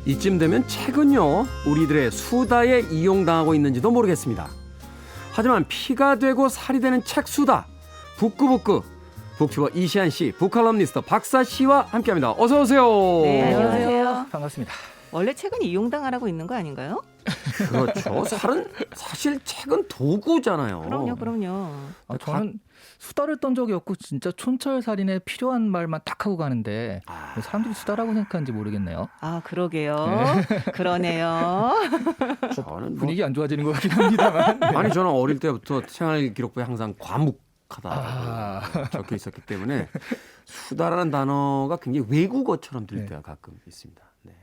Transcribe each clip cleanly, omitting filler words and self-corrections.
이쯤 되면 책은요, 우리들의 수다에 이용당하고 있는지도 모르겠습니다. 하지만 피가 되고 살이 되는 책 수다, 북구북구, 북튜버 이시안 씨, 북칼럼니스트 박사 씨와 함께합니다. 어서 오세요. 네, 안녕하세요. 반갑습니다. 원래 책은 이용당하라고 있는 거 아닌가요? 그렇죠. 사실 책은 도구잖아요. 그럼요. 저는 수다를 떤 적이 없고 진짜 촌철살인에 필요한 말만 딱 하고 가는데 사람들이 수다라고 생각하는지 모르겠네요. 아, 그러게요. 네. 그러네요. 저는 분위기 안 좋아지는 것 같긴 합니다만. 아니 저는 어릴 때부터 생활기록부에 항상 과묵하다 적혀 있었기 때문에 수다라는 단어가 굉장히 외국어처럼 들릴 때가 가끔 있습니다. 네.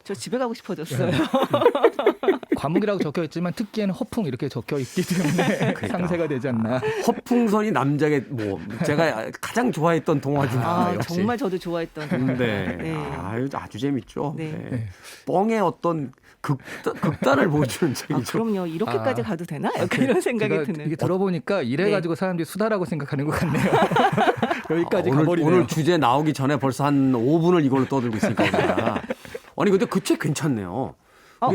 저 집에 가고 싶어졌어요. 과묵이라고 적혀 있지만 특기에는 허풍 이렇게 적혀 있기 때문에 상세가 되지 않나. 허풍선이 남자의 제가 가장 좋아했던 동화 중에 하나예요. 역시. 정말 저도 좋아했던. 네. 네. 아주 재밌죠. 네. 네. 뻥의 어떤 극단을 보여주는 책이죠. 그럼요. 이렇게까지 가도 되나? 약간 이런 생각이 드는. 이게 들어보니까 이래가지고 사람들이 수다라고 생각하는 것 같네요. 여기까지 가버리네요. 오늘 주제 나오기 전에 벌써 한 5분을 이걸로 떠들고 있으니까 우리가. 아니 근데 그 책 괜찮네요.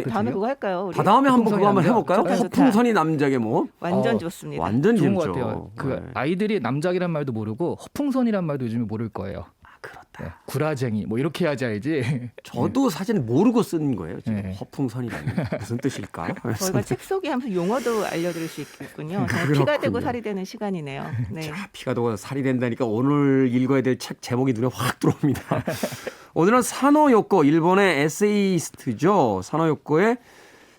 다음에 그거 할까요? 우리? 다음에 한번 그거 한번 해볼까요? 좋다. 허풍선이 남자의 뭐. 완전 좋습니다. 완전 좋은 것 재밌죠. 같아요. 네. 아이들이 남작이란 말도 모르고 허풍선이란 말도 요즘에 모를 거예요. 그렇다. 네, 구라쟁이 뭐 이렇게 해야지 알지. 저도 사실 모르고 쓴 거예요. 지금 네. 허풍선이라니 무슨 뜻일까? 저희가 책 소개하면서 용어도 알려드릴 수 있겠군요. 피가 그렇군요. 되고 살이 되는 시간이네요. 네. 자, 피가 되고 살이 된다니까 오늘 읽어야 될 책 제목이 눈에 확 들어옵니다. 오늘은 사노요코, 일본의 에세이스트죠. 사노요코의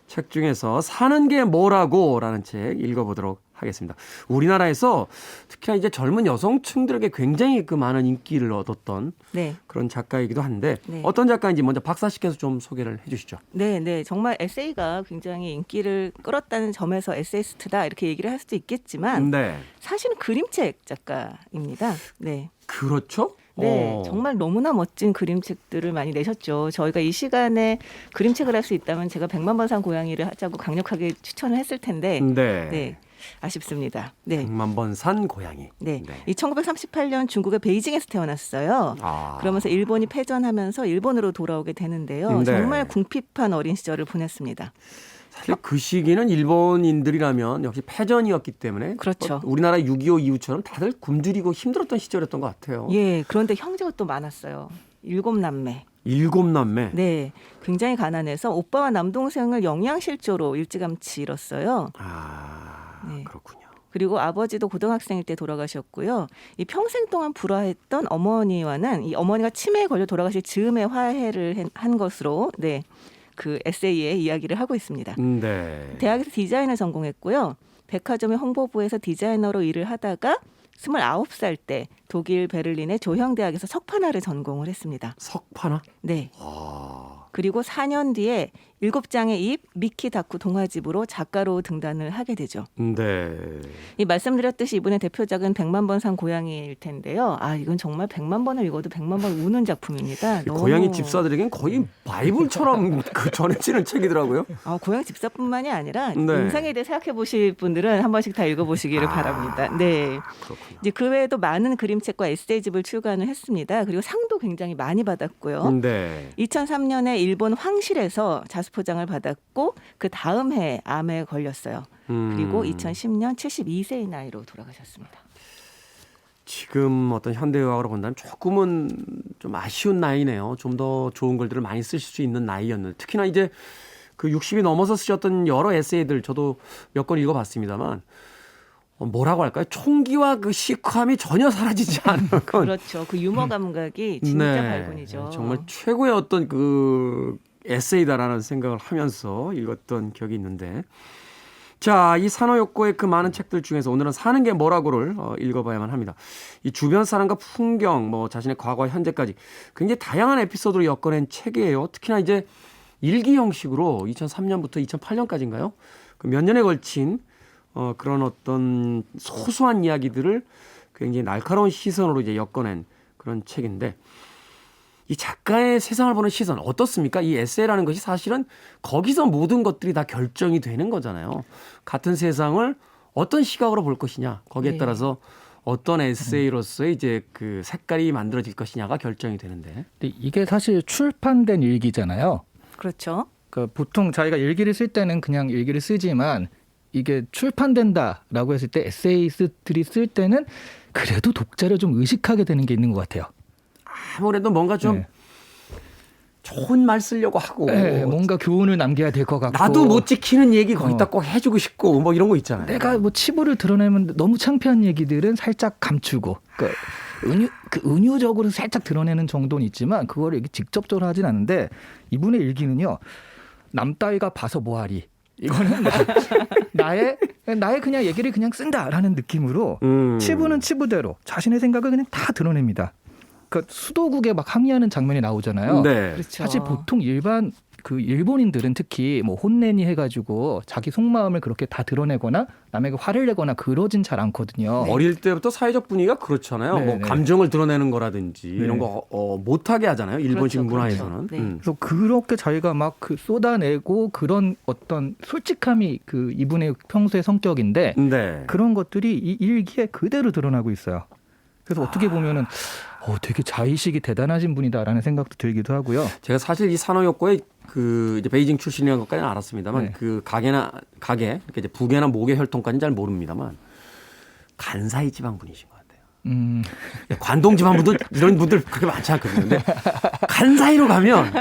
책 중에서 사는 게 뭐라고 라는 책 읽어보도록 하겠습니다. 우리나라에서 특히나 이제 젊은 여성층들에게 굉장히 그 많은 인기를 얻었던 네. 그런 작가이기도 한데 네. 어떤 작가인지 먼저 박사 씨께서 좀 소개를 해 주시죠. 네. 정말 에세이가 굉장히 인기를 끌었다는 점에서 에세이스트다 이렇게 얘기를 할 수도 있겠지만 네. 사실은 그림책 작가입니다. 네. 그렇죠? 네, 정말 너무나 멋진 그림책들을 많이 내셨죠. 저희가 이 시간에 그림책을 할 수 있다면 제가 100만 번 산 고양이를 하자고 강력하게 추천을 했을 텐데 네, 아쉽습니다. 네. 100만 번 산 고양이. 네. 이 1938년 중국의 베이징에서 태어났어요. 그러면서 일본이 패전하면서 일본으로 돌아오게 되는데요. 네. 정말 궁핍한 어린 시절을 보냈습니다. 사실 그 시기는 일본인들이라면 역시 패전이었기 때문에 그렇죠. 우리나라 6.25 이후처럼 다들 굶주리고 힘들었던 시절이었던 것 같아요. 예, 그런데 형제가 또 많았어요. 7남매. 7남매. 네, 굉장히 가난해서 오빠와 남동생을 영양실조로 일찌감치 잃었어요. 네. 그렇군요. 그리고 아버지도 고등학생일 때 돌아가셨고요. 이 평생 동안 불화했던 어머니와는 이 어머니가 치매에 걸려 돌아가실 즈음에 화해를 한 것으로 그 에세이에 이야기를 하고 있습니다. 네. 대학에서 디자인을 전공했고요. 백화점의 홍보부에서 디자이너로 일을 하다가 29살 때 독일 베를린의 조형대학에서 석판화를 전공을 했습니다. 석판화? 네. 그리고 4년 뒤에 7장의 입 미키 다쿠 동화집으로 작가로 등단을 하게 되죠. 네. 이 말씀드렸듯이 이분의 대표작은 100만 번 산 고양이일 텐데요. 이건 정말 100만 번을 읽어도 100만 번 우는 작품입니다. 고양이 집사들에겐 거의 바이블처럼 전해지는 책이더라고요. 고양이 집사뿐만이 아니라 네. 인생에 대해 생각해 보실 분들은 한 번씩 다 읽어보시기를 바랍니다. 네. 그렇군요. 이제 그 외에도 많은 그림책과 에세이집을 출간을 했습니다. 그리고 상도 굉장히 많이 받았고요. 네. 2003년에 일본 황실에서 자수포장을 받았고 그 다음 해에 암에 걸렸어요. 그리고 2010년 72세의 나이로 돌아가셨습니다. 지금 어떤 현대의학으로 본다면 조금은 좀 아쉬운 나이네요. 좀 더 좋은 글들을 많이 쓰실 수 있는 나이였는데 특히나 이제 그 60이 넘어서 쓰셨던 여러 에세이들 저도 몇 권 읽어봤습니다만 뭐라고 할까요? 총기와 그 시크함이 전혀 사라지지 않은 건. 그렇죠. 그 유머 감각이 진짜 발군이죠. 정말 최고의 어떤 그 에세이다라는 생각을 하면서 읽었던 기억이 있는데 자, 이 사노요코의 그 많은 책들 중에서 오늘은 사는 게 뭐라고를 읽어봐야만 합니다. 이 주변 사람과 풍경, 자신의 과거와 현재까지 굉장히 다양한 에피소드로 엮어낸 책이에요. 특히나 이제 일기 형식으로 2003년부터 2008년까지인가요? 그 몇 년에 걸친 그런 어떤 소소한 이야기들을 굉장히 날카로운 시선으로 이제 엮어낸 그런 책인데 이 작가의 세상을 보는 시선 어떻습니까? 이 에세이라는 것이 사실은 거기서 모든 것들이 다 결정이 되는 거잖아요. 같은 세상을 어떤 시각으로 볼 것이냐, 거기에 네. 따라서 어떤 에세이로서의 이제 그 색깔이 만들어질 것이냐가 결정이 되는데. 근데 이게 사실 출판된 일기잖아요. 그렇죠. 그러니까 보통 자기가 일기를 쓸 때는 그냥 일기를 쓰지만 이게 출판된다라고 했을 때 에세이스트들이 쓸 때는 그래도 독자를 좀 의식하게 되는 게 있는 것 같아요. 아무래도 뭔가 좀 네. 좋은 말 쓰려고 하고 네, 뭔가 교훈을 남겨야 될 것 같고 나도 못 지키는 얘기 거기다 꼭 해주고 싶고 뭐 이런 거 있잖아요. 내가 뭐 치부를 드러내면 너무 창피한 얘기들은 살짝 감추고 그러니까 은유적으로 살짝 드러내는 정도는 있지만 그거를 이렇게 직접적으로 하진 않는데 이분의 일기는요. 남 따위가 봐서 뭐하리. 이거는 나의 그냥 얘기를 그냥 쓴다라는 느낌으로 치부는 치부대로 자신의 생각을 그냥 다 드러냅니다. 그러니까 수도국에 막 항의하는 장면이 나오잖아요. 네. 그렇죠. 사실 보통 일반 그 일본인들은 특히 뭐 혼내니 해가지고 자기 속마음을 그렇게 다 드러내거나 남에게 화를 내거나 그러진 잘 않거든요. 어릴 때부터 사회적 분위기가 그렇잖아요. 네, 뭐 네. 감정을 드러내는 거라든지 네. 이런 거 못하게 하잖아요. 일본식 그렇죠, 문화에서는. 그렇죠. 네. 그래서 그렇게 자기가 막 그 쏟아내고 그런 어떤 솔직함이 그 이분의 평소의 성격인데 네. 그런 것들이 이 일기에 그대로 드러나고 있어요. 그래서 어떻게 보면은 되게 자의식이 대단하신 분이다라는 생각도 들기도 하고요. 제가 사실 이 산호요코의 그 이제 베이징 출신이라는 것까지는 알았습니다만 네. 그 가게 이렇게 이제 부계나 목의 혈통까지는 잘 모릅니다만 간사이 지방 분이신 것 같아요. 관동 지방 분들 이런 분들 그렇게 많지 않거든요. 근데 간사이로 가면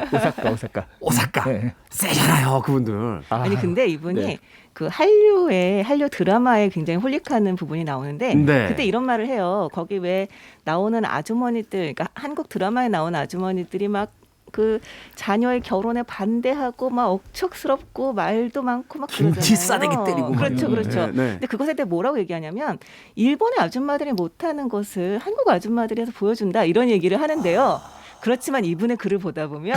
오사카. 오사카 네. 세잖아요, 그분들. 아니 근데 이분이 네. 그 한류 드라마에 굉장히 홀릭하는 부분이 나오는데 네. 그때 이런 말을 해요. 거기 왜 나오는 아주머니들, 그러니까 한국 드라마에 나오는 아주머니들이 막 그 자녀의 결혼에 반대하고 막 억척스럽고 말도 많고 막 김치 그러잖아요. 싸대기 때리고 막 그렇죠, 이런. 그렇죠. 네, 네. 근데 그것에 대해 뭐라고 얘기하냐면 일본의 아줌마들이 못하는 것을 한국 아줌마들이 해서 보여준다 이런 얘기를 하는데요. 그렇지만 이분의 글을 보다 보면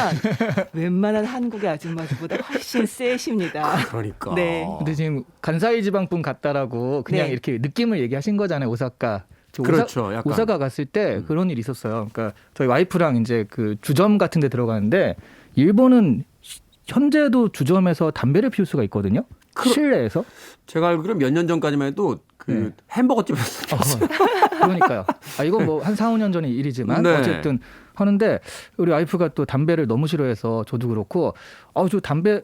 웬만한 한국의 아줌마들보다 훨씬 세십니다. 그러니까. 네. 근데 지금 간사이 지방분 같다라고 그냥 네. 이렇게 느낌을 얘기하신 거잖아요. 오사카. 저 그렇죠, 약간. 오사카 갔을 때 그런 일이 있었어요. 그러니까 저희 와이프랑 이제 그 주점 같은 데 들어가는데 일본은 현재도 주점에서 담배를 피울 수가 있거든요. 실내에서. 제가 알기로 몇 년 전까지만 해도 그 네. 햄버거 집에서 그러니까요. 이건 뭐 한 4, 5년 전의 일이지만 네. 어쨌든 하는데 우리 와이프가 또 담배를 너무 싫어해서 저도 그렇고 저 담배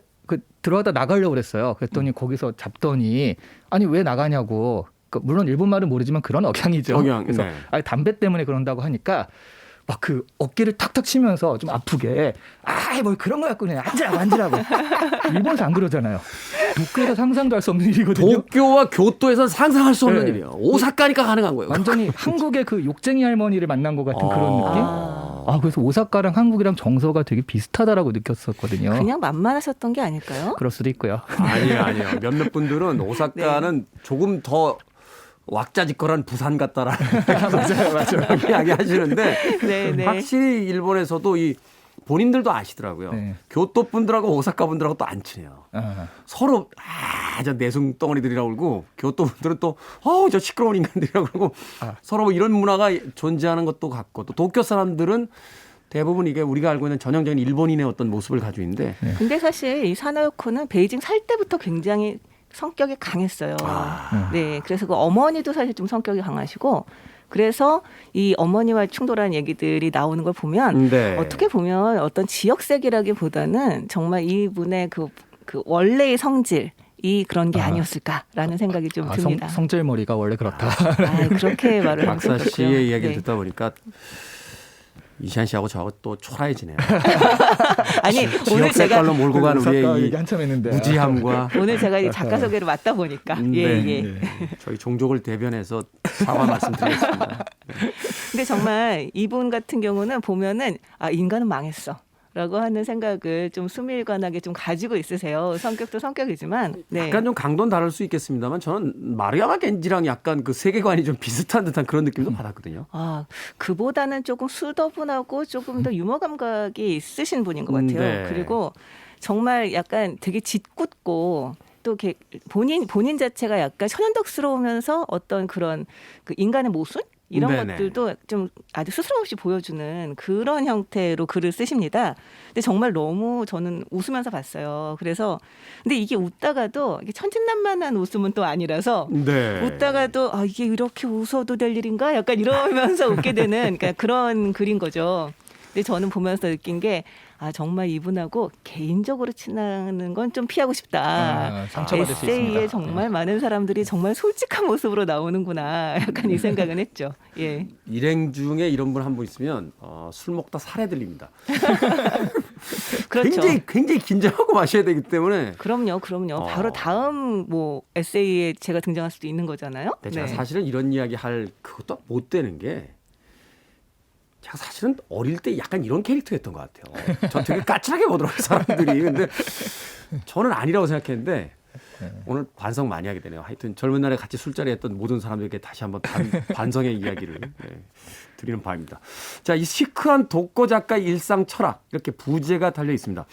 들어가다 나가려고 그랬어요. 그랬더니 거기서 잡더니 아니 왜 나가냐고. 물론 일본말은 모르지만 그런 억양이죠. 억양, 그래서 네. 아니, 담배 때문에 그런다고 하니까 막 그 어깨를 탁탁 치면서 좀 아프게 뭐 그런 거 갖고 그냥 앉으라고. 일본에서 안 그러잖아요. 도쿄에서 상상도 할 수 없는 일이거든요. 도쿄와 교토에서 상상할 수 없는 네. 일이에요. 오사카니까 가능한 거예요. 완전히 한국의 그 욕쟁이 할머니를 만난 것 같은 그런 느낌? 그래서 오사카랑 한국이랑 정서가 되게 비슷하다라고 느꼈었거든요. 그냥 만만하셨던 게 아닐까요? 그럴 수도 있고요. 아니에요. 몇몇 분들은 오사카는 조금 더 왁자지껄한 부산 같다라는 맞아요. 이야기하시는데 네, 네. 확실히 일본에서도 이 본인들도 아시더라고요. 네. 교토 분들하고 오사카 분들하고 또 안 친해요. 서로 저 내숭 덩어리들이라고 그러고 교토 분들은 또 저 시끄러운 인간들이라고 그러고 서로 뭐 이런 문화가 존재하는 것도 같고 또 도쿄 사람들은 대부분 이게 우리가 알고 있는 전형적인 일본인의 어떤 모습을 가지고 있는데 근데 사실 이 사나요코는 베이징 살 때부터 굉장히 성격이 강했어요. 네, 그래서 그 어머니도 사실 좀 성격이 강하시고 그래서 이 어머니와 충돌하는 얘기들이 나오는 걸 보면 네. 어떻게 보면 어떤 지역색이라기보다는 정말 이분의 그 원래의 성질이 그런 게 아니었을까라는 생각이 좀 듭니다. 성질머리가 원래 그렇다. 그렇게 말을 하고 박사 있었고요. 씨의 이야기를 네. 듣다 보니까 이시안 씨하고 저하고 또 초라해지네요. 아니 오늘 지역 제가 색깔로 몰고 간 오사카 우리의 얘기 한참 했는데. 무지함과 오늘 제가 이 작가 소개를 맡다 보니까 예. 저희 종족을 대변해서 사과 말씀드리겠습니다. 근데 정말 이분 같은 경우는 보면은 인간은 망했어. 라고 하는 생각을 좀 수밀관하게 좀 가지고 있으세요. 성격도 성격이지만. 네. 약간 좀 강도는 다를 수 있겠습니다만 저는 마리아마 겐지랑 약간 그 세계관이 좀 비슷한 듯한 그런 느낌도 받았거든요. 그보다는 조금 수더분하고 조금 더 유머 감각이 있으신 분인 것 같아요. 네. 그리고 정말 약간 되게 짓궂고 또 이렇게 본인 자체가 약간 천연덕스러우면서 어떤 그런 그 인간의 모순? 이런 네네. 것들도 좀 아주 스스럼없이 보여주는 그런 형태로 글을 쓰십니다. 근데 정말 너무 저는 웃으면서 봤어요. 그래서 근데 이게 웃다가도 이게 천진난만한 웃음은 또 아니라서 네. 웃다가도 아 이게 이렇게 웃어도 될 일인가? 약간 이러면서 웃게 되는 그러니까 그런 글인 거죠. 근데 저는 보면서 느낀 게 아 정말 이분하고 개인적으로 친하는 건 좀 피하고 싶다. 상처받을 수 있습니다. 에세이에 정말 많은 사람들이 정말 솔직한 모습으로 나오는구나. 약간 이 생각은 했죠. 예. 일행 중에 이런 분 한 분 있으면 술 먹다 살해 들립니다. 그렇죠. 굉장히 긴장하고 마셔야 되기 때문에 그럼요. 바로 다음 뭐 에세이에 제가 등장할 수도 있는 거잖아요. 네, 제가 사실은 이런 이야기 할 그것도 못 되는 게 제가 사실은 어릴 때 약간 이런 캐릭터였던 것 같아요. 저 되게 까칠하게 보더라고요, 사람들이. 근데 저는 아니라고 생각했는데 오늘 반성 많이 하게 되네요. 하여튼 젊은 날에 같이 술자리 했던 모든 사람들에게 다시 한번 반성의 이야기를 드리는 바입니다. 자, 이 시크한 독고 작가의 일상 철학 이렇게 부제가 달려 있습니다.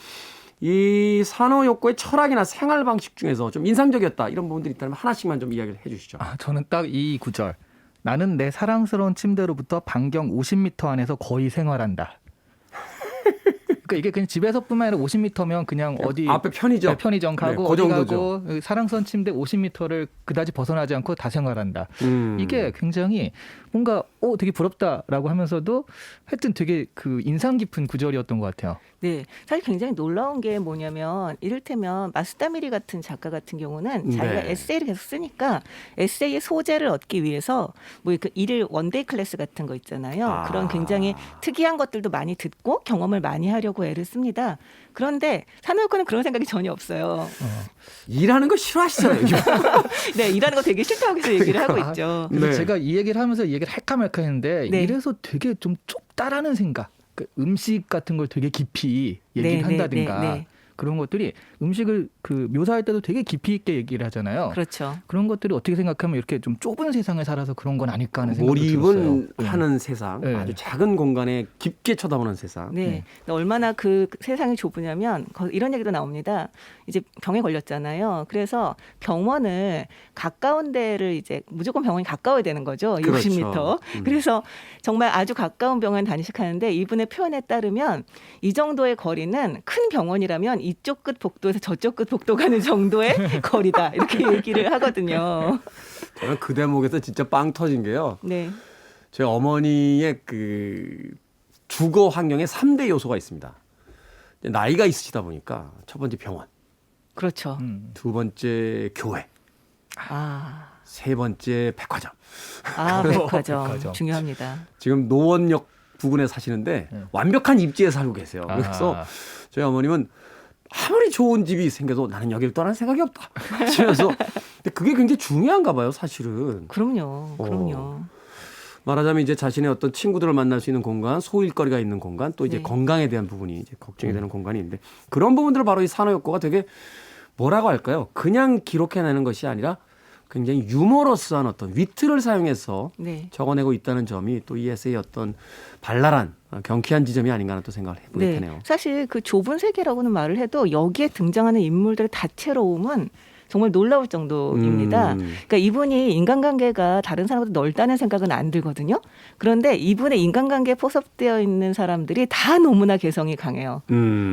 이 산호욕고의 철학이나 생활 방식 중에서 좀 인상적이었다 이런 부분들이 있다면 하나씩만 좀 이야기를 해 주시죠. 저는 딱 이 구절. 나는 내 사랑스러운 침대로부터 반경 50m 안에서 거의 생활한다. 그러니까 이게 그냥 집에서뿐만 아니라 50m면 그냥 어디 앞에 편의점, 네, 편의점 가고 네, 그 어디 정도죠. 가고 사랑스러운 침대 50m를 그다지 벗어나지 않고 다 생활한다. 이게 굉장히 뭔가 되게 부럽다라고 하면서도 하여튼 되게 그 인상 깊은 구절이었던 것 같아요. 네, 사실 굉장히 놀라운 게 뭐냐면 이를테면 마스다미리 같은 작가 같은 경우는 자기가 네. 에세이를 계속 쓰니까 에세이의 소재를 얻기 위해서 뭐 그 일일 원데이 클래스 같은 거 있잖아요. 그런 굉장히 특이한 것들도 많이 듣고 경험을 많이 하려고 애를 씁니다. 그런데 산호역과는 그런 생각이 전혀 없어요. 일하는 거 싫어하시잖아요. 네, 일하는 거 되게 싫다고 해서 얘기를 하고 있죠. 그래서 네. 제가 이 얘기를 하면서 이 얘기를 할까 말까 했는데 네. 이래서 되게 좀 좁다라는 생각. 그 음식 같은 걸 되게 깊이 얘기를 네, 한다든가 네. 그런 것들이 음식을 그 묘사할 때도 되게 깊이 있게 얘기를 하잖아요. 그렇죠. 그런 것들이 어떻게 생각하면 이렇게 좀 좁은 세상을 살아서 그런 건 아닐까 하는 생각도 들었어요. 몰입은 하는 세상, 네. 아주 작은 공간에 깊게 쳐다보는 세상. 네. 근데 얼마나 그 세상이 좁으냐면 이런 얘기도 나옵니다. 이제 병에 걸렸잖아요. 그래서 병원을 가까운 데를 이제 무조건 병원이 가까워야 되는 거죠. 그렇죠. 60m. 그래서 정말 아주 가까운 병원 단식하는데 이분의 표현에 따르면 이 정도의 거리는 큰 병원이라면 이쪽 끝 복도에서 저쪽 끝 복도 가는 정도의 거리다. 이렇게 얘기를 하거든요. 저는 그 대목에서 진짜 빵 터진 게요. 네. 제 어머니의 그 주거 환경에 3대 요소가 있습니다. 나이가 있으시다 보니까 첫 번째 병원, 그렇죠. 두 번째 교회, 아, 세 번째 백화점. 백화점. 중요합니다. 지금 노원역 부근에 사시는데 완벽한 입지에 살고 계세요. 그래서 저희 어머님은 아무리 좋은 집이 생겨도 나는 여기를 떠날 생각이 없다 하시면서 근데 그게 굉장히 중요한가 봐요, 사실은. 그럼요. 말하자면 이제 자신의 어떤 친구들을 만날 수 있는 공간, 소일거리가 있는 공간, 또 이제 네. 건강에 대한 부분이 이제 걱정이 되는 공간이 있는데 그런 부분들을 바로 이 산호욕고가 되게 뭐라고 할까요? 그냥 기록해내는 것이 아니라 굉장히 유머러스한 어떤 위트를 사용해서 네. 적어내고 있다는 점이 또 이 에세이의 어떤 발랄한 경쾌한 지점이 아닌가 하는 또 생각을 해보게 되네요. 사실 그 좁은 세계라고는 말을 해도 여기에 등장하는 인물들의 다채로움은 정말 놀라울 정도입니다. 그러니까 이분이 인간관계가 다른 사람보다 넓다는 생각은 안 들거든요. 그런데 이분의 인간관계에 포섭되어 있는 사람들이 다 너무나 개성이 강해요.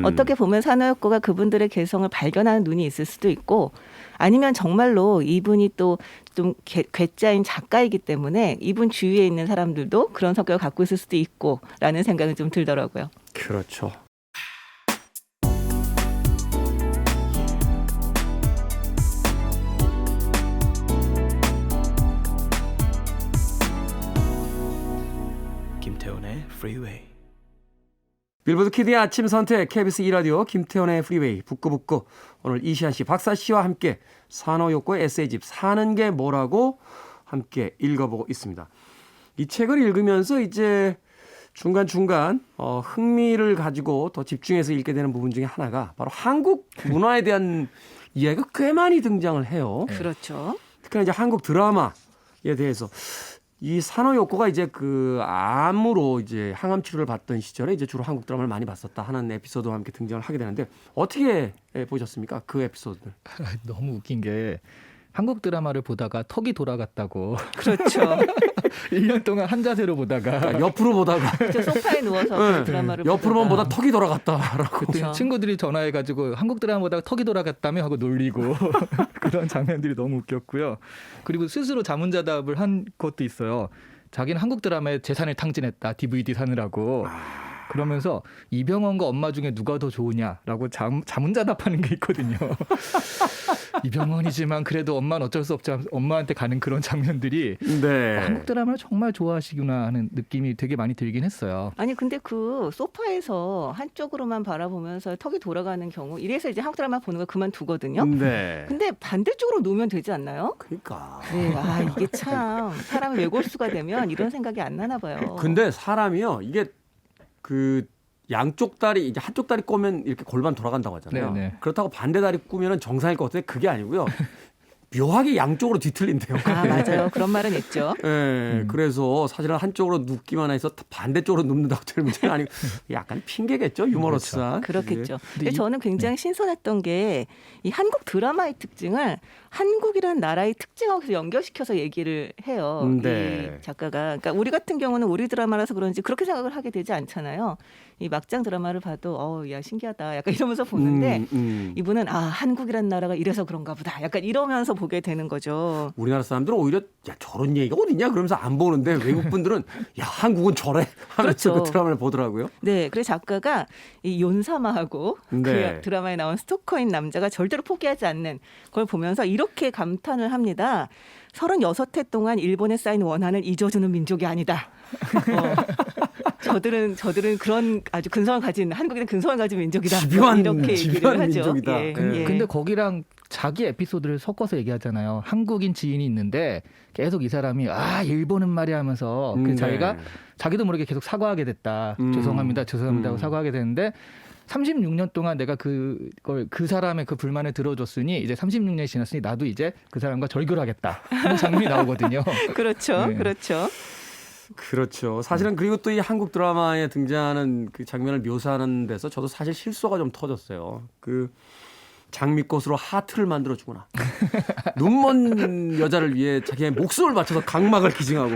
어떻게 보면 산호역고가 그분들의 개성을 발견하는 눈이 있을 수도 있고 아니면 정말로 이분이 또 좀 괴짜인 작가이기 때문에 이분 주위에 있는 사람들도 그런 성격을 갖고 있을 수도 있고라는 생각은 좀 들더라고요. 그렇죠. 김태훈의 Freeway. 빌보드 키드의 아침 선택 KBS 2라디오 김태원의 프리웨이 북구북구 오늘 이시안 씨, 박사 씨와 함께 산호욕고의 에세이집 사는 게 뭐라고 함께 읽어보고 있습니다. 이 책을 읽으면서 이제 중간중간 흥미를 가지고 더 집중해서 읽게 되는 부분 중에 하나가 바로 한국 문화에 대한 이야기가 꽤 많이 등장을 해요. 그렇죠. 특히나 이제 한국 드라마에 대해서 이 산호욕고가 이제 그 암으로 이제 항암 치료를 받던 시절에 이제 주로 한국 드라마를 많이 봤었다 하는 에피소드와 함께 등장을 하게 되는데 어떻게 보셨습니까? 그 에피소드를. 너무 웃긴 게 한국 드라마를 보다가 턱이 돌아갔다고 그렇죠. 1년 동안 한 자세로 보다가 그러니까 옆으로 보다가 저 소파에 누워서 그 드라마를 옆으로만 보다 보다가. 턱이 돌아갔다라고. 그때 그렇죠. 친구들이 전화해가지고 한국 드라마 보다가 턱이 돌아갔다며 하고 놀리고 그런 장면들이 너무 웃겼고요. 그리고 스스로 자문자답을 한 것도 있어요. 자기는 한국 드라마에 재산을 탕진했다. DVD 사느라고. 그러면서 이병헌과 엄마 중에 누가 더 좋으냐라고 자문자답하는 게 있거든요. 이병헌이지만 그래도 엄마는 어쩔 수 없지 엄마한테 가는 그런 장면들이 네. 한국 드라마를 정말 좋아하시구나 하는 느낌이 되게 많이 들긴 했어요. 아니 근데 그 소파에서 한쪽으로만 바라보면서 턱이 돌아가는 경우 이래서 이제 한국 드라마 보는 거 그만두거든요. 네. 근데 반대쪽으로 놓으면 되지 않나요? 그러니까. 네, 아 이게 참 사람이 외골수가 되면 이런 생각이 안 나나 봐요. 근데 사람이요 이게 그 양쪽 다리 이제 한쪽 다리 꼬면 이렇게 골반 돌아간다고 하잖아요. 네네. 그렇다고 반대 다리 꾸면은 정상일 것 같은데 그게 아니고요. 묘하게 양쪽으로 뒤틀린대요. 아 맞아요. 그런 말은 있죠. 예, 그래서 사실은 한쪽으로 눕기만 해서 반대쪽으로 눕는다고 될 문제는 아니고 약간 핑계겠죠 유머러스한. 그렇겠죠. 근데 근데 저는 굉장히 신선했던 게 이 한국 드라마의 특징을 한국이라는 나라의 특징하고 연결시켜서 얘기를 해요. 네. 이 작가가. 그러니까 우리 같은 경우는 우리 드라마라서 그런지 그렇게 생각을 하게 되지 않잖아요. 이 막장 드라마를 봐도 야 신기하다. 약간 이러면서 보는데 이분은 아 한국이라는 나라가 이래서 그런가 보다. 약간 이러면서 보게 되는 거죠. 우리나라 사람들은 오히려 야 저런 얘기가 어딨냐 그러면서 안 보는데 외국 분들은 야 한국은 저래 하면서 그렇죠. 그 드라마를 보더라고요. 네, 그래서 작가가 이 윤사마하고 네. 그 드라마에 나온 스토커인 남자가 절대로 포기하지 않는 걸 보면서 이렇게 감탄을 합니다. 36해 동안 일본에 쌓인 원한을 잊어주는 민족이 아니다. 저들은 그런 아주 근성을 가진 한국인은 근성을 가진 민족이다. 이렇게 집요한 얘기를 하죠. 민족이다. 예. 네. 근데 거기랑 자기 에피소드를 섞어서 얘기하잖아요. 한국인 지인이 있는데 계속 이 사람이 일본은 말이야 하면서 자기가 자기도 모르게 계속 사과하게 됐다. 죄송합니다 하고 사과하게 되는데 36년 동안 내가 그 사람의 그 불만을 들어줬으니 이제 36년이 지났으니 나도 이제 그 사람과 절교하겠다 하는 장면이 나오거든요. 그렇죠. 네. 그렇죠. 그렇죠. 사실은 그리고 또 이 한국 드라마에 등장하는 그 장면을 묘사하는 데서 저도 사실 실수가 좀 터졌어요. 그 장미꽃으로 하트를 만들어 주거나 눈먼 여자를 위해 자기의 목숨을 바쳐서 각막을 기증하고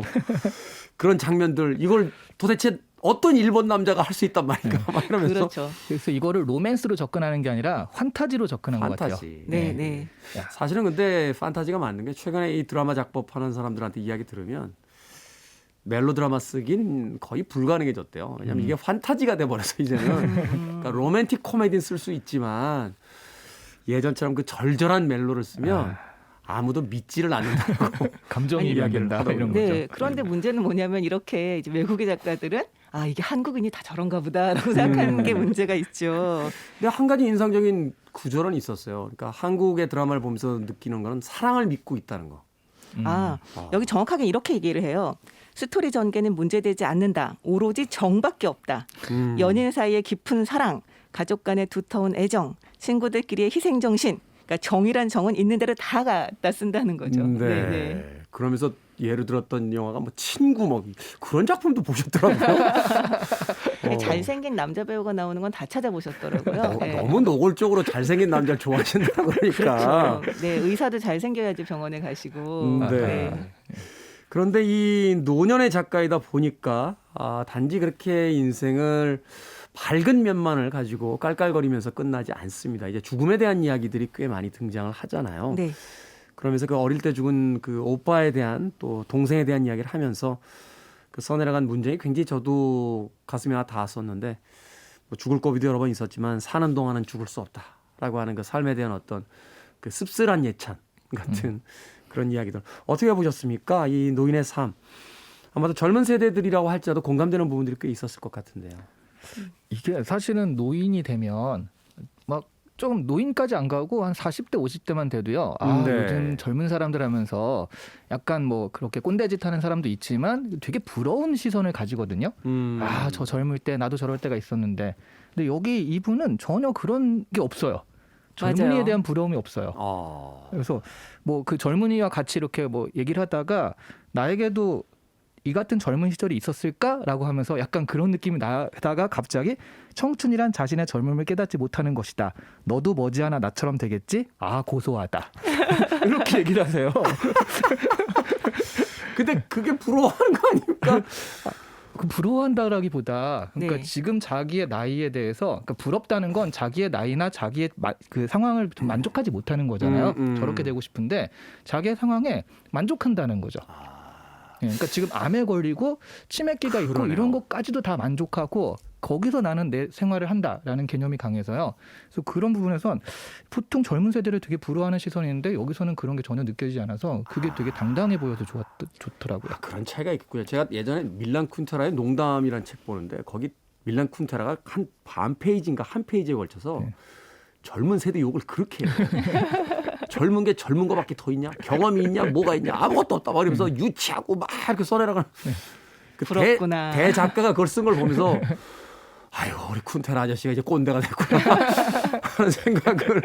그런 장면들 이걸 도대체 어떤 일본 남자가 할 수 있단 말인가 막 이러면서 그렇죠. 그래서 이거를 로맨스로 접근하는 게 아니라 환타지로 접근한 것 같아요. 판타지. 네, 네. 사실은 근데 판타지가 맞는 게 최근에 이 드라마 작법하는 사람들한테 이야기 들으면 멜로드라마 쓰긴 거의 불가능해졌대요. 왜냐하면 이게 판타지가 돼버려서 이제는 그러니까 로맨틱 코미디는 쓸 수 있지만 예전처럼 그 절절한 멜로를 쓰면 아무도 믿지를 않는다고 감정이 이야기를 이야기한다 하더라고요. 이런 거죠. 네, 그런데 문제는 뭐냐면 이렇게 이제 외국의 작가들은 이게 한국인이 다 저런가 보다라고 생각하는 게 문제가 있죠. 근데 한 가지 인상적인 구절은 있었어요. 그러니까 한국의 드라마를 보면서 느끼는 거는 사랑을 믿고 있다는 거. 여기 정확하게 이렇게 얘기를 해요. 스토리 전개는 문제되지 않는다. 오로지 정밖에 없다. 연인 사이의 깊은 사랑, 가족 간의 두터운 애정, 친구들끼리의 희생정신. 그러니까 정이란 정은 있는 대로 다 갖다 쓴다는 거죠. 네. 네. 그러면서 예를 들었던 영화가 뭐 친구 뭐 그런 작품도 보셨더라고요. 잘생긴 남자 배우가 나오는 건 다 찾아보셨더라고요. 네. 너무 노골적으로 잘생긴 남자를 좋아하신다 그러니까. 그렇죠. 네, 의사도 잘생겨야지 병원에 가시고. 네. 그런데 이 노년의 작가이다 보니까 단지 그렇게 인생을 밝은 면만을 가지고 깔깔거리면서 끝나지 않습니다. 이제 죽음에 대한 이야기들이 꽤 많이 등장을 하잖아요. 네. 그러면서 그 어릴 때 죽은 그 오빠에 대한 또 동생에 대한 이야기를 하면서 그 써내려간 문장이 굉장히 저도 가슴에 하나 닿았었는데 뭐 죽을 고비도 여러 번 있었지만 사는 동안은 죽을 수 없다라고 하는 그 삶에 대한 어떤 그 씁쓸한 예찬 같은 그런 이야기들 어떻게 보셨습니까? 이 노인의 삶 아마도 젊은 세대들이라고 할지라도 공감되는 부분들이 꽤 있었을 것 같은데요. 이게 사실은 노인이 되면 막 좀 노인까지 안 가고 한 40대 50대만 돼도요. 네. 요즘 젊은 사람들 하면서 약간 뭐 그렇게 꼰대짓 하는 사람도 있지만 되게 부러운 시선을 가지거든요. 저 젊을 때 나도 저럴 때가 있었는데. 근데 여기 이분은 전혀 그런 게 없어요. 젊은이에 맞아요. 대한 부러움이 없어요. 그래서 뭐 그 젊은이와 같이 이렇게 뭐 얘기를 하다가 나에게도 이 같은 젊은 시절이 있었을까라고 하면서 약간 그런 느낌이 나다가 갑자기 청춘이란 자신의 젊음을 깨닫지 못하는 것이다. 너도 머지않아 나처럼 되겠지? 아 고소하다. 이렇게 얘기를 하세요. 근데 그게 부러워하는 거 아닙니까? 그 부러워한다라기보다 그러니까 네. 지금 자기의 나이에 대해서 그러니까 부럽다는 건 자기의 나이나 자기의 그 상황을 좀 만족하지 못하는 거잖아요. 저렇게 되고 싶은데 자기의 상황에 만족한다는 거죠. 예, 그러니까 지금 암에 걸리고 치매기가 있고 그러네요. 이런 것까지도 다 만족하고 거기서 나는 내 생활을 한다라는 개념이 강해서요. 그래서 그런 부분에선 보통 젊은 세대를 되게 부러워하는 시선이 있는데 여기서는 그런 게 전혀 느껴지지 않아서 그게 되게 당당해 보여서 좋더라고요. 그런 차이가 있겠군요. 제가 예전에 밀란 쿤테라의 농담이라는 책 보는데 거기 밀란 쿤테라가 한 반 페이지인가 한 페이지에 걸쳐서 네. 젊은 세대 욕을 그렇게 해요. 젊은 게 젊은 거밖에 더 있냐? 경험이 있냐? 뭐가 있냐? 아무것도 없다. 막 이러면서 유치하고 막 이렇게 써내라가는 그 부럽구나. 대작가가 그걸 쓴 걸 보면서 아유 우리 쿤테라 아저씨가 이제 꼰대가 됐구나 하는 생각을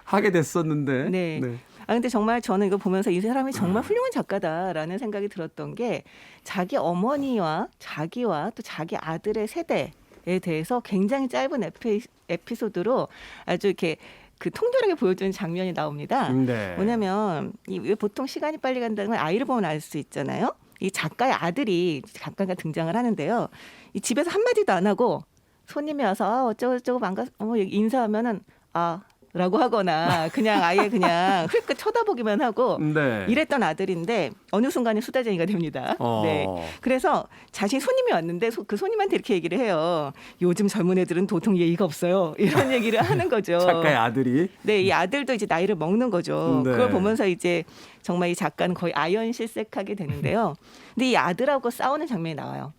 하게 됐었는데. 네. 아 근데 정말 저는 이거 보면서 이 사람이 정말 훌륭한 작가다라는 생각이 들었던 게 자기 어머니와 자기와 또 자기 아들의 세대에 대해서 굉장히 짧은 에피소드로 아주 이렇게 그 통렬하게 보여주는 장면이 나옵니다. 네. 뭐냐면 왜 보통 시간이 빨리 간다는 걸 아이를 보면 알 수 있잖아요. 이 작가의 아들이 잠깐 등장을 하는데요. 이 집에서 한마디도 안 하고 손님이 와서 아, 어쩌고저쩌고 인사하면은 라고 하거나 그냥 아예 그냥 흘끗 쳐다보기만 하고 네. 이랬던 아들인데 어느 순간에 수다쟁이가 됩니다. 어. 네. 그래서 자신이 손님이 왔는데 그 손님한테 이렇게 얘기를 해요. 요즘 젊은 애들은 도통 예의가 없어요. 이런 얘기를 하는 거죠. 작가의 아들이. 네, 이 아들도 이제 나이를 먹는 거죠. 네. 그걸 보면서 이제 정말 이 작가는 거의 아연실색하게 되는데요. 근데 이 아들하고 싸우는 장면이 나와요.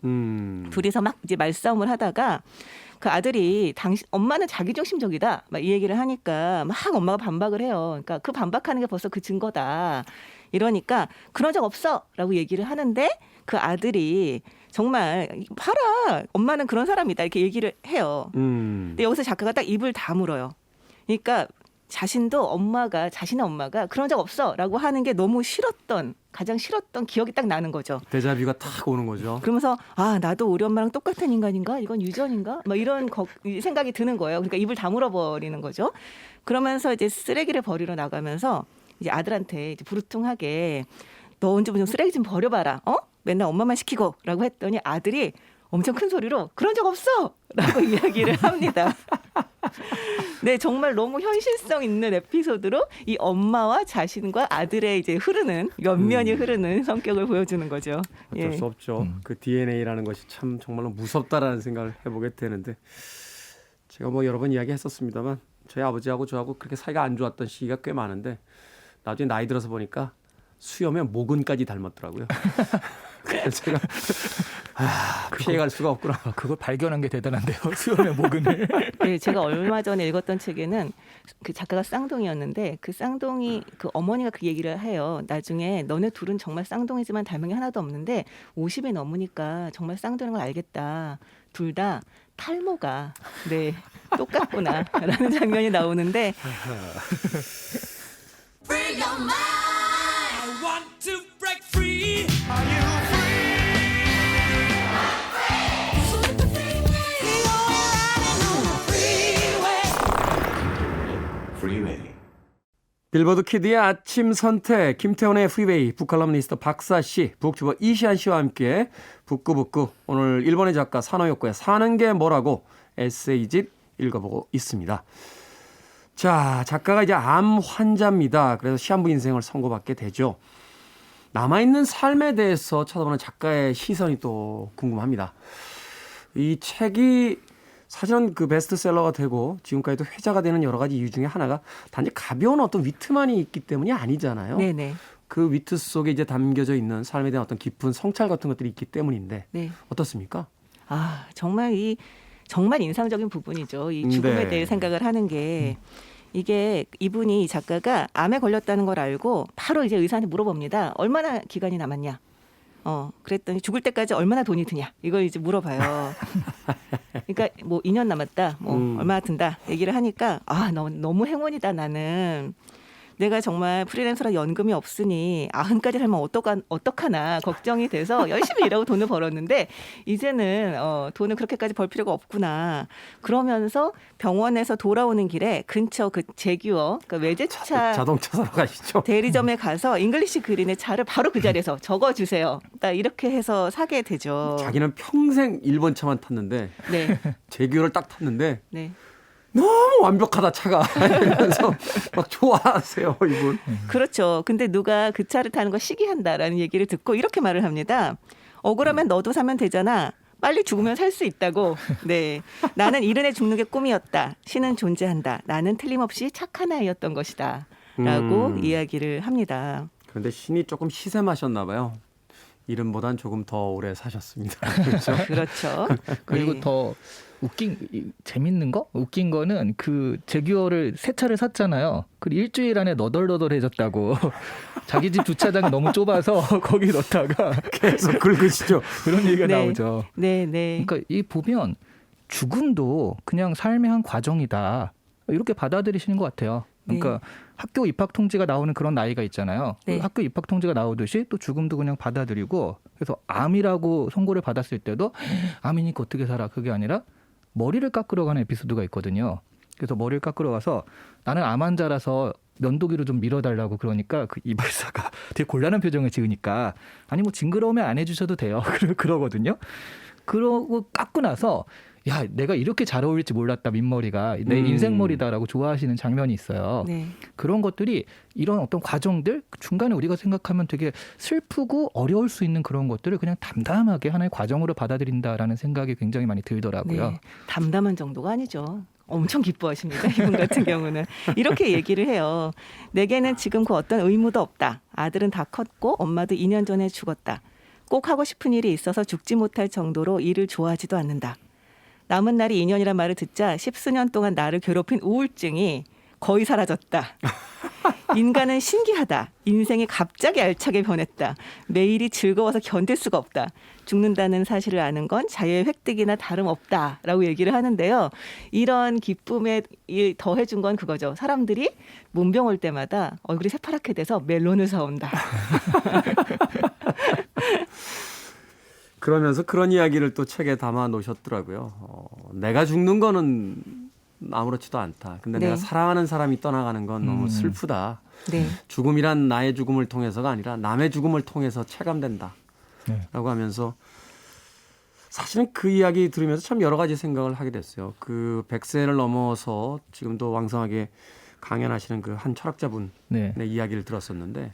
둘이서 막 이제 말싸움을 하다가 그 아들이 엄마는 자기중심적이다 막 이 얘기를 하니까 막 엄마가 반박을 해요. 그러니까 그 반박하는 게 벌써 그 증거다. 이러니까 그런 적 없어라고 얘기를 하는데 그 아들이 정말 봐라 엄마는 그런 사람이다 이렇게 얘기를 해요. 근데 여기서 작가가 딱 입을 다물어요. 그러니까 자신의 엄마가 그런 적 없어라고 하는 게 너무 가장 싫었던 기억이 딱 나는 거죠. 데자뷰가 탁 오는 거죠. 그러면서 나도 우리 엄마랑 똑같은 인간인가? 이건 유전인가? 막 이런 생각이 드는 거예요. 그러니까 입을 다물어 버리는 거죠. 그러면서 이제 쓰레기를 버리러 나가면서 이제 아들한테 이제 부르퉁하게 너 언제 좀 쓰레기 좀 버려봐라. 맨날 엄마만 시키고라고 했더니 아들이 엄청 큰 소리로 그런 적 없어라고 이야기를 합니다. 네, 정말 너무 현실성 있는 에피소드로 이 엄마와 자신과 아들의 이제 연면이 흐르는 성격을 보여주는 거죠. 어쩔 예. 수 없죠. 그 DNA라는 것이 참 정말로 무섭다라는 생각을 해보게 되는데 제가 뭐 여러 번 이야기했었습니다만 저희 아버지하고 저하고 그렇게 사이가 안 좋았던 시기가 꽤 많은데 나중에 나이 들어서 보니까 수염의 모근까지 닮았더라고요. 그래서 제가 피해갈 수가 없구나. 그걸 발견한 게 대단한데요. 수염의 모근을. 네, 제가 얼마 전에 읽었던 책에는 그 작가가 쌍둥이였는데 그 쌍둥이 그 어머니가 그 얘기를 해요. 나중에 너네 둘은 정말 쌍둥이지만 닮은 게 하나도 없는데 50이 넘으니까 정말 쌍둥이인 걸 알겠다. 둘 다 탈모가 똑같구나라는 장면이 나오는데 Free your mind. I want to break free. Are you free? I'm free. Freeway. 빌보드 키드의 아침 선택, 김태훈의 프리웨이, 북칼럼니스트 박사 씨, 북튜버 이시안 씨와 함께 북구북구 오늘 일본의 작가 사노요코의 사는 게 뭐라고 에세이집 읽어보고 있습니다. 자, 작가가 이제 암 환자입니다. 그래서 시한부 인생을 선고받게 되죠. 남아있는 삶에 대해서 쳐다보는 작가의 시선이 또 궁금합니다. 이 책이 사실은 그 베스트셀러가 되고 지금까지도 회자가 되는 여러 가지 이유 중에 하나가 단지 가벼운 어떤 위트만이 있기 때문이 아니잖아요. 네네. 그 위트 속에 이제 담겨져 있는 삶에 대한 어떤 깊은 성찰 같은 것들이 있기 때문인데 네. 어떻습니까? 정말 인상적인 부분이죠. 이 죽음에 네. 대해 생각을 하는 게 이게 이 작가가 암에 걸렸다는 걸 알고 바로 이제 의사한테 물어봅니다. 얼마나 기간이 남았냐? 그랬더니 죽을 때까지 얼마나 돈이 드냐? 이걸 이제 물어봐요. 그러니까 뭐 2년 남았다. 얼마나 든다. 얘기를 하니까 너무 행운이다 나는. 내가 정말 프리랜서라 연금이 없으니 90까지 살면 어떡하나 걱정이 돼서 열심히 일하고 돈을 벌었는데 이제는 돈을 그렇게까지 벌 필요가 없구나. 그러면서 병원에서 돌아오는 길에 근처 그 제규어 그러니까 외제차 자동차 사러 가시죠. 대리점에 가서 잉글리시 그린의 차를 바로 그 자리에서 적어주세요. 딱 이렇게 해서 사게 되죠. 자기는 평생 일본 차만 탔는데 네, 제규어를 딱 탔는데 네. 너무 완벽하다 차가 이러면서 막 좋아하세요 이분. 그렇죠. 근데 누가 그 차를 타는 거 시기한다라는 얘기를 듣고 이렇게 말을 합니다. 억울하면 너도 사면 되잖아. 빨리 죽으면 살 수 있다고. 네, 나는 이른에 죽는 게 꿈이었다. 신은 존재한다. 나는 틀림없이 착한 아이였던 것이다. 라고 이야기를 합니다. 그런데 신이 조금 시샘하셨나 봐요. 이름보단 조금 더 오래 사셨습니다. 그렇죠? 그렇죠. 그리고 네. 더 재밌는 거? 웃긴 거는 그 제규어를 새 차를 샀잖아요. 그리고 일주일 안에 너덜너덜해졌다고. 자기 집 주차장 너무 좁아서 거기 넣다가 계속 긁으시죠. 그런 얘기가 네. 나오죠. 네, 네. 그러니까 이 보면 죽음도 그냥 삶의 한 과정이다. 이렇게 받아들이시는 것 같아요. 그러니까 학교 입학 통지가 나오는 그런 나이가 있잖아요. 네. 학교 입학 통지가 나오듯이 또 죽음도 그냥 받아들이고 그래서 암이라고 선고를 받았을 때도 암이니까 어떻게 살아 그게 아니라 머리를 깎으러 가는 에피소드가 있거든요. 그래서 머리를 깎으러 가서 나는 암 환자라서 면도기로 좀 밀어달라고 그러니까 그 이발사가 되게 곤란한 표정을 지으니까 아니 뭐 징그러우면 안 해주셔도 돼요. 그러거든요. 그러고 깎고 나서 야 내가 이렇게 잘 어울릴지 몰랐다 민머리가 내 인생 머리다라고 좋아하시는 장면이 있어요. 네. 그런 것들이 이런 어떤 과정들 중간에 우리가 생각하면 되게 슬프고 어려울 수 있는 그런 것들을 그냥 담담하게 하나의 과정으로 받아들인다라는 생각이 굉장히 많이 들더라고요. 네. 담담한 정도가 아니죠. 엄청 기뻐하십니다. 이분 같은 경우는. 이렇게 얘기를 해요. 내게는 지금 그 어떤 의무도 없다. 아들은 다 컸고 엄마도 2년 전에 죽었다. 꼭 하고 싶은 일이 있어서 죽지 못할 정도로 일을 좋아하지도 않는다. 남은 날이 2년이란 말을 듣자 10수년 동안 나를 괴롭힌 우울증이 거의 사라졌다. 인간은 신기하다. 인생이 갑자기 알차게 변했다. 매일이 즐거워서 견딜 수가 없다. 죽는다는 사실을 아는 건 자유의 획득이나 다름없다라고 얘기를 하는데요. 이런 기쁨에 더해준 건 그거죠. 사람들이 문병 올 때마다 얼굴이 새파랗게 돼서 멜론을 사온다. 그러면서 그런 이야기를 또 책에 담아 놓으셨더라고요. 내가 죽는 거는 아무렇지도 않다. 근데 네. 내가 사랑하는 사람이 떠나가는 건 너무 슬프다. 네. 죽음이란 나의 죽음을 통해서가 아니라 남의 죽음을 통해서 체감된다. 네. 라고 하면서 사실은 그 이야기 들으면서 참 여러 가지 생각을 하게 됐어요. 그 100세를 넘어서 지금도 왕성하게 강연하시는 그 한 철학자분의 네. 이야기를 들었었는데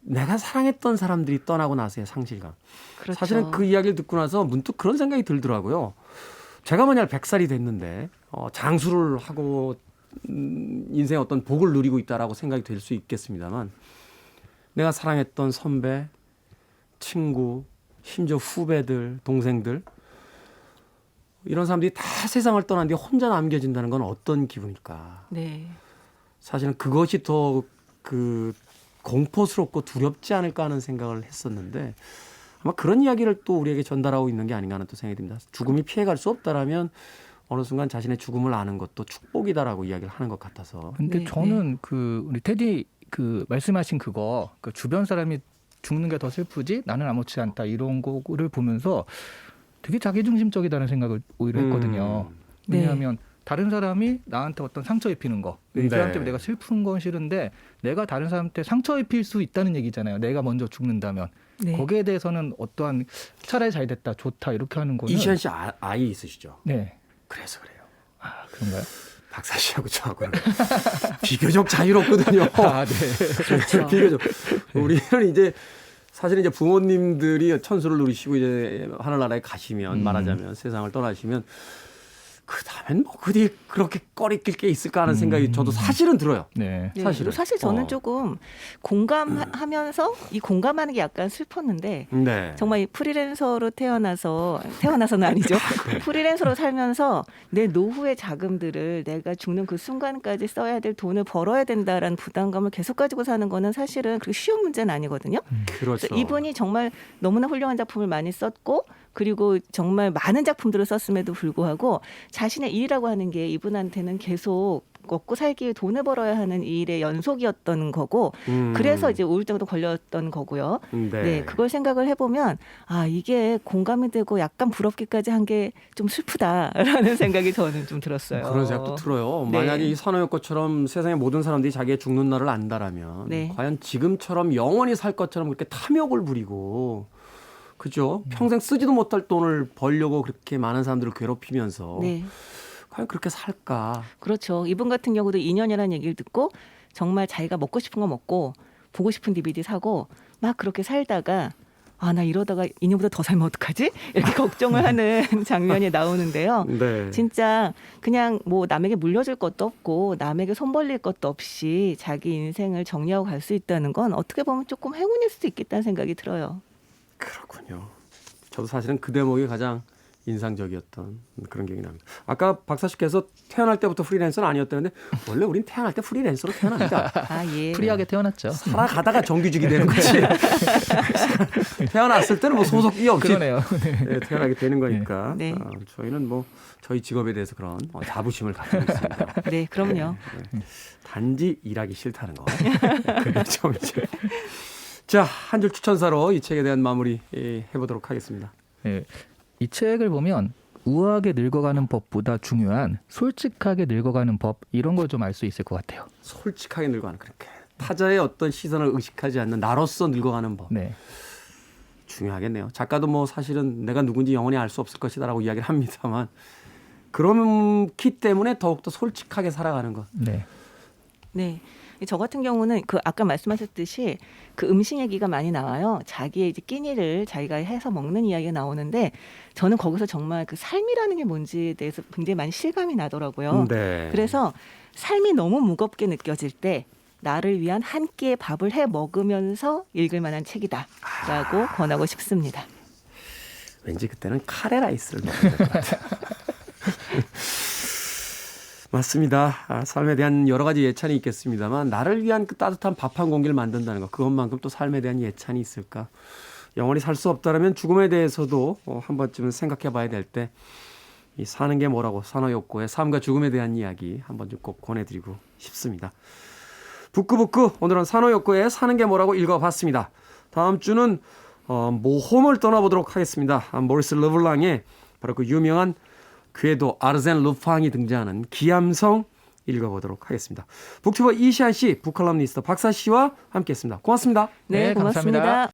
내가 사랑했던 사람들이 떠나고 나서의 상실감. 그렇죠. 사실은 그 이야기를 듣고 나서 문득 그런 생각이 들더라고요. 제가 만약 100살이 됐는데 장수를 하고 인생의 어떤 복을 누리고 있다라고 생각이 될 수 있겠습니다만 내가 사랑했던 선배, 친구, 심지어 후배들, 동생들 이런 사람들이 다 세상을 떠난 뒤에 혼자 남겨진다는 건 어떤 기분일까. 네. 사실은 그것이 더 공포스럽고 두렵지 않을까 하는 생각을 했었는데 아마 그런 이야기를 또 우리에게 전달하고 있는 게 아닌가 하는 또 생각이 듭니다. 죽음이 피해갈 수 없다라면 어느 순간 자신의 죽음을 아는 것도 축복이다라고 이야기를 하는 것 같아서. 근데 네, 저는 그 우리 테디 그 말씀하신 그거 그 주변 사람이 죽는 게 더 슬프지 나는 아무렇지 않다 이런 거를 보면서 되게 자기중심적이다는 생각을 오히려 했거든요. 네. 왜냐하면 다른 사람이 나한테 어떤 상처 입히는 거, 이 사람 때문에 내가 슬픈 건 싫은데 내가 다른 사람한테 상처 입힐 수 있다는 얘기잖아요. 내가 먼저 죽는다면 네. 거기에 대해서는 어떠한 차라리 잘 됐다, 좋다 이렇게 하는 거는 이시안 씨 아이 있으시죠? 네, 그래서 그래요. 아 그런가요? 박사 씨하고 저하고는 비교적 자유롭거든요. 아 네, 그렇죠. 비교적. 우리는 이제 사실 이제 부모님들이 천수를 누리시고 이제 하늘나라에 가시면 말하자면 세상을 떠나시면 그 다음엔 뭐 그뒤 그렇게 꺼리낄 게 있을까 하는 생각이 저도 사실은 들어요. 네. 네, 사실은. 사실 저는 조금 공감하면서 이 공감하는 게 약간 슬펐는데 네. 정말 이 프리랜서로 태어나서는 아니죠. 프리랜서로 살면서 내 노후의 자금들을 내가 죽는 그 순간까지 써야 될 돈을 벌어야 된다라는 부담감을 계속 가지고 사는 거는 사실은 그렇게 쉬운 문제는 아니거든요. 그렇죠. 그래서 이분이 정말 너무나 훌륭한 작품을 많이 썼고 그리고 정말 많은 작품들을 썼음에도 불구하고 자신의 일이라고 하는 게 이분한테는 계속 먹고 살기 위해 돈을 벌어야 하는 일의 연속이었던 거고 그래서 이제 우울증도 걸렸던 거고요. 네, 그걸 생각을 해보면 아 이게 공감이 되고 약간 부럽기까지 한 게 좀 슬프다라는 생각이 저는 좀 들었어요. 그런 생각도 들어요. 네. 만약에 이 산호효과처럼 세상의 모든 사람들이 자기의 죽는 날을 안다라면 네. 과연 지금처럼 영원히 살 것처럼 그렇게 탐욕을 부리고 그죠? 평생 쓰지도 못할 돈을 벌려고 그렇게 많은 사람들을 괴롭히면서 네, 과연 그렇게 살까? 그렇죠. 이분 같은 경우도 2년이라는 얘기를 듣고 정말 자기가 먹고 싶은 거 먹고 보고 싶은 DVD 사고 막 그렇게 살다가 아, 나 이러다가 2년보다 더 살면 어떡하지? 이렇게 걱정을 하는 장면이 나오는데요. 네. 진짜 그냥 뭐 남에게 물려줄 것도 없고 남에게 손 벌릴 것도 없이 자기 인생을 정리하고 갈 수 있다는 건 어떻게 보면 조금 행운일 수도 있겠다는 생각이 들어요. 그렇군요. 저도 사실은 그 대목이 가장 인상적이었던 그런 기억이 납니다. 아까 박사 씨께서 태어날 때부터 프리랜서는 아니었다는데 원래 우린 태어날 때 프리랜서로 태어납니다. 아, 예. 프리하게 태어났죠. 살아가다가 정규직이 되는 거지. 태어났을 때는 뭐 소속이 없이 그러네요. 네, 태어나게 되는 거니까. 네. 저희는 뭐 저희 직업에 대해서 그런 자부심을 가지고 있습니다. 네, 그럼요. 단지 일하기 싫다는 거. 그게 좀 이제. 자, 한 줄 추천사로 이 책에 대한 마무리 해보도록 하겠습니다. 예, 이 책을 보면 우아하게 늙어가는 법보다 중요한 솔직하게 늙어가는 법 이런 걸 좀 알 수 있을 것 같아요. 솔직하게 늙어가는 그렇게 타자의 어떤 시선을 의식하지 않는 나로서 늙어가는 법. 네. 중요하겠네요. 작가도 뭐 사실은 내가 누군지 영원히 알 수 없을 것이다라고 이야기를 합니다만 그렇기 때문에 더욱더 솔직하게 살아가는 것. 네. 네. 저 같은 경우는 그 아까 말씀하셨듯이 그 음식 얘기가 많이 나와요. 자기의 이제 끼니를 자기가 해서 먹는 이야기가 나오는데 저는 거기서 정말 그 삶이라는 게 뭔지에 대해서 굉장히 많이 실감이 나더라고요. 네. 그래서 삶이 너무 무겁게 느껴질 때 나를 위한 한 끼의 밥을 해 먹으면서 읽을 만한 책이다라고 권하고 싶습니다. 왠지 그때는 카레 라이스를 먹어야 될 것 같아요. 맞습니다. 삶에 대한 여러 가지 예찬이 있겠습니다만 나를 위한 그 따뜻한 밥 한 공기를 만든다는 것 그것만큼 또 삶에 대한 예찬이 있을까? 영원히 살 수 없다면 죽음에 대해서도 한 번쯤은 생각해 봐야 될 때 이 사는 게 뭐라고 산호욕고의 삶과 죽음에 대한 이야기 한 번쯤 꼭 권해드리고 싶습니다. 북구북구 오늘은 산호욕고의 사는 게 뭐라고 읽어봤습니다. 다음 주는 모험을 떠나보도록 하겠습니다. 모리스 르블랑의 바로 그 유명한 궤도 아르센 루팡이 등장하는 기암성 읽어보도록 하겠습니다. 북튜버 이시안 씨, 북칼럼니스트 박사 씨와 함께했습니다. 고맙습니다. 네, 네, 고맙습니다. 감사합니다.